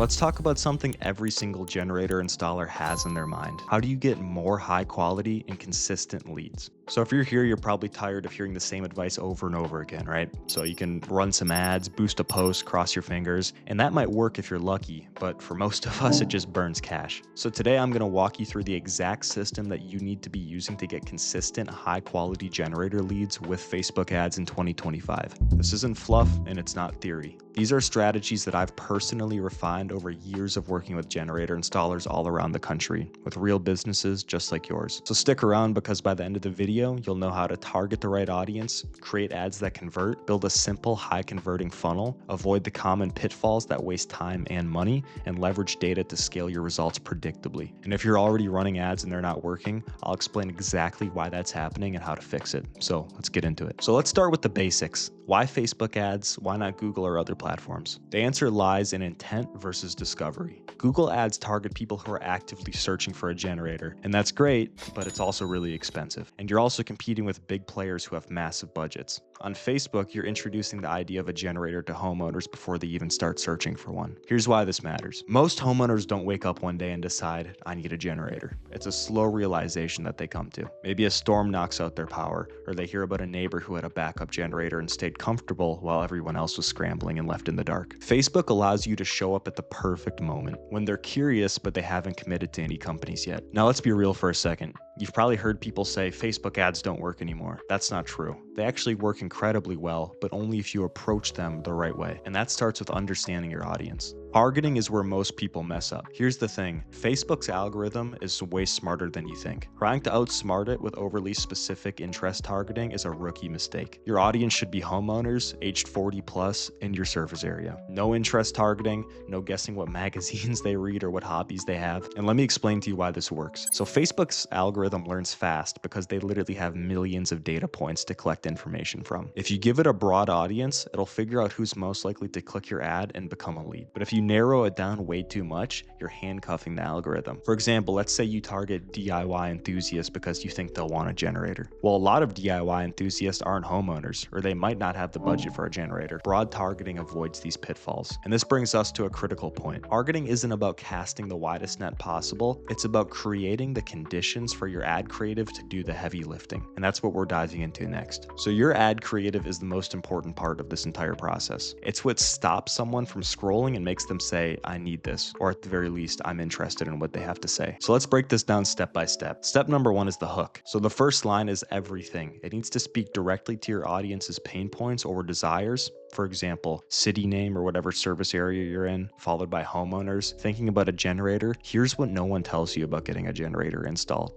Let's talk about something every single generator installer has in their mind. How do you get more high quality and consistent leads? So if you're here, you're probably tired of hearing the same advice over and over again, right? So you can run some ads, boost a post, cross your fingers, and that might work if you're lucky, but for most of us, it just burns cash. So today I'm gonna walk you through the exact system that you need to be using to get consistent, high quality generator leads with Facebook ads in 2025. This isn't fluff and it's not theory. These are strategies that I've personally refined over years of working with generator installers all around the country, with real businesses just like yours. So stick around because by the end of the video, you'll know how to target the right audience, create ads that convert, build a simple high converting funnel, avoid the common pitfalls that waste time and money, and leverage data to scale your results predictably. And if you're already running ads and they're not working, I'll explain exactly why that's happening and how to fix it. So let's get into it. So let's start with the basics. Why Facebook ads? Why not Google or other platforms? The answer lies in intent versus discovery. Google ads target people who are actively searching for a generator, and that's great, but it's also really expensive. And you're also competing with big players who have massive budgets. On Facebook, you're introducing the idea of a generator to homeowners before they even start searching for one. Here's why this matters. Most homeowners don't wake up one day and decide, I need a generator. It's a slow realization that they come to. Maybe a storm knocks out their power, or they hear about a neighbor who had a backup generator and stayed comfortable while everyone else was scrambling and left in the dark. Facebook allows you to show up at the perfect moment, when they're curious but they haven't committed to any companies yet. Now let's be real for a second. You've probably heard people say Facebook ads don't work anymore. That's not true. They actually work incredibly well, but only if you approach them the right way. And that starts with understanding your audience. Targeting is where most people mess up. Here's the thing, Facebook's algorithm is way smarter than you think. Trying to outsmart it with overly specific interest targeting is a rookie mistake. Your audience should be homeowners, aged 40 plus, in your service area. No interest targeting, no guessing what magazines they read or what hobbies they have. And let me explain to you why this works. So Facebook's algorithm learns fast because they literally have millions of data points to collect information from. If you give it a broad audience, it'll figure out who's most likely to click your ad and become a lead. But if you narrow it down way too much, you're handcuffing the algorithm. For example, let's say you target DIY enthusiasts because you think they'll want a generator. Well, a lot of DIY enthusiasts aren't homeowners, or they might not have the budget for a generator. Broad targeting avoids these pitfalls. And this brings us to a critical point. Targeting isn't about casting the widest net possible, it's about creating the conditions for your ad creative to do the heavy lifting. And that's what we're diving into next. So your ad creative is the most important part of this entire process. It's what stops someone from scrolling and makes them say, I need this, or at the very least, I'm interested in what they have to say. So let's break this down step by step. Step number one is the hook. So the first line is everything. It needs to speak directly to your audience's pain points or desires. For example, city name or whatever service area you're in, followed by homeowners. Thinking about a generator, here's what no one tells you about getting a generator installed, ...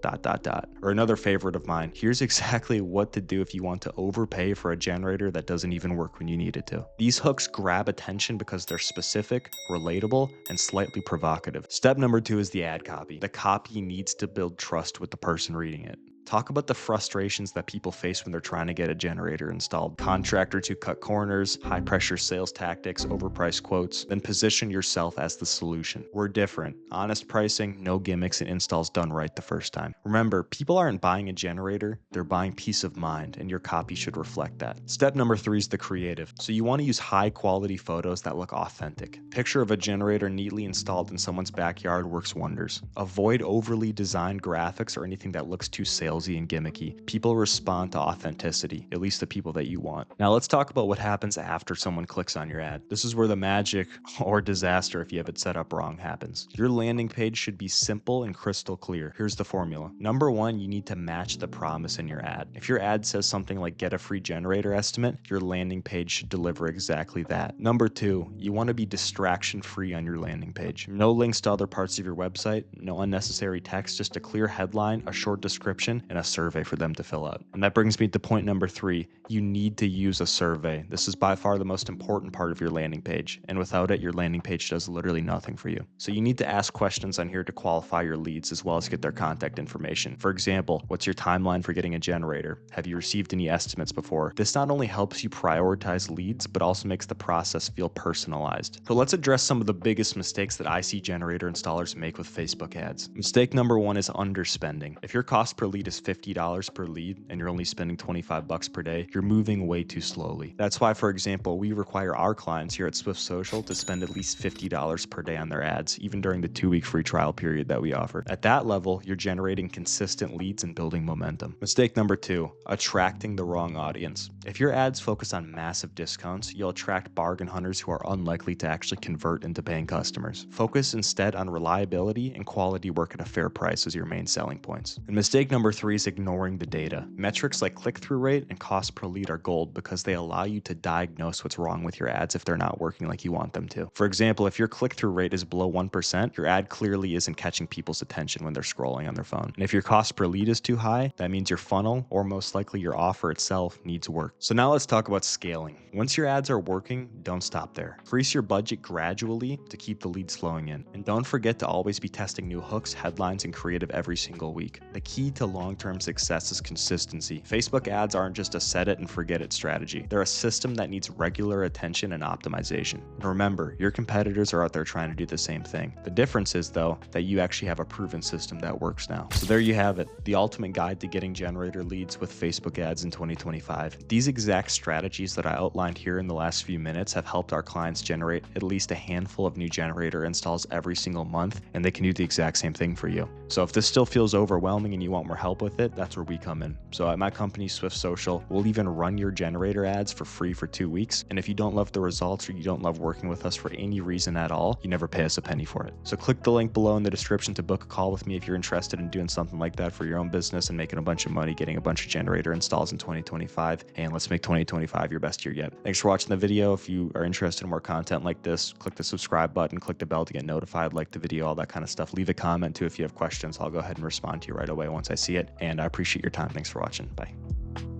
Or another favorite of mine, here's exactly what to do if you want to overpay for a generator that doesn't even work when you need it to. These hooks grab attention because they're specific, relatable, and slightly provocative. Step number two is the ad copy. The copy needs to build trust with the person reading it. Talk about the frustrations that people face when they're trying to get a generator installed. Contractors who cut corners, high pressure sales tactics, overpriced quotes, then position yourself as the solution. We're different. Honest pricing, no gimmicks, and installs done right the first time. Remember, people aren't buying a generator, they're buying peace of mind, and your copy should reflect that. Step number three is the creative. So you want to use high quality photos that look authentic. Picture of a generator neatly installed in someone's backyard works wonders. Avoid overly designed graphics or anything that looks too salesy and gimmicky. People respond to authenticity, at least the people that you want. Now let's talk about what happens after someone clicks on your ad. This is where the magic, or disaster if you have it set up wrong, happens. Your landing page should be simple and crystal clear. Here's the formula. Number one, you need to match the promise in your ad. If your ad says something like get a free generator estimate, your landing page should deliver exactly that. Number two, you want to be distraction free on your landing page. No links to other parts of your website, no unnecessary text, just a clear headline, a short description, and a survey for them to fill out. And that brings me to point number three. You need to use a survey. This is by far the most important part of your landing page. And without it, your landing page does literally nothing for you. So you need to ask questions on here to qualify your leads as well as get their contact information. For example, what's your timeline for getting a generator? Have you received any estimates before? This not only helps you prioritize leads, but also makes the process feel personalized. So let's address some of the biggest mistakes that I see generator installers make with Facebook ads. Mistake number one is underspending. If your cost per lead is is $50 per lead and you're only spending 25 bucks per day, you're moving way too slowly. That's why, for example, we require our clients here at SwiftSocial to spend at least $50 per day on their ads, even during the 2-week free trial period that we offer. At that level, you're generating consistent leads and building momentum. Mistake number 2, attracting the wrong audience. If your ads focus on massive discounts, you'll attract bargain hunters who are unlikely to actually convert into paying customers. Focus instead on reliability and quality work at a fair price as your main selling points. And mistake number 3 is ignoring the data. Metrics like click-through rate and cost per lead are gold because they allow you to diagnose what's wrong with your ads if they're not working like you want them to. For example, if your click-through rate is below 1%, your ad clearly isn't catching people's attention when they're scrolling on their phone. And if your cost per lead is too high, that means your funnel, or most likely your offer itself, needs work. So now let's talk about scaling. Once your ads are working, don't stop there. Increase your budget gradually to keep the leads flowing in. And don't forget to always be testing new hooks, headlines, and creative every single week. The key to long-term success is consistency. Facebook ads aren't just a set it and forget it strategy. They're a system that needs regular attention and optimization. And remember, your competitors are out there trying to do the same thing. The difference is, though, that you actually have a proven system that works now. So there you have it, the ultimate guide to getting generator leads with Facebook ads in 2025. These exact strategies that I outlined here in the last few minutes have helped our clients generate at least a handful of new generator installs every single month, and they can do the exact same thing for you. So if this still feels overwhelming and you want more help with it, that's where we come in. So at my company, SwiftSocial, we'll even run your generator ads for free for 2 weeks. And if you don't love the results or you don't love working with us for any reason at all, you never pay us a penny for it. So click the link below in the description to book a call with me if you're interested in doing something like that for your own business and making a bunch of money, getting a bunch of generator installs in 2025. And let's make 2025 your best year yet. Thanks for watching the video. If you are interested in more content like this, click the subscribe button, click the bell to get notified, like the video, all that kind of stuff. Leave a comment too if you have questions. I'll go ahead and respond to you right away once I see it. And I appreciate your time. Thanks for watching. Bye.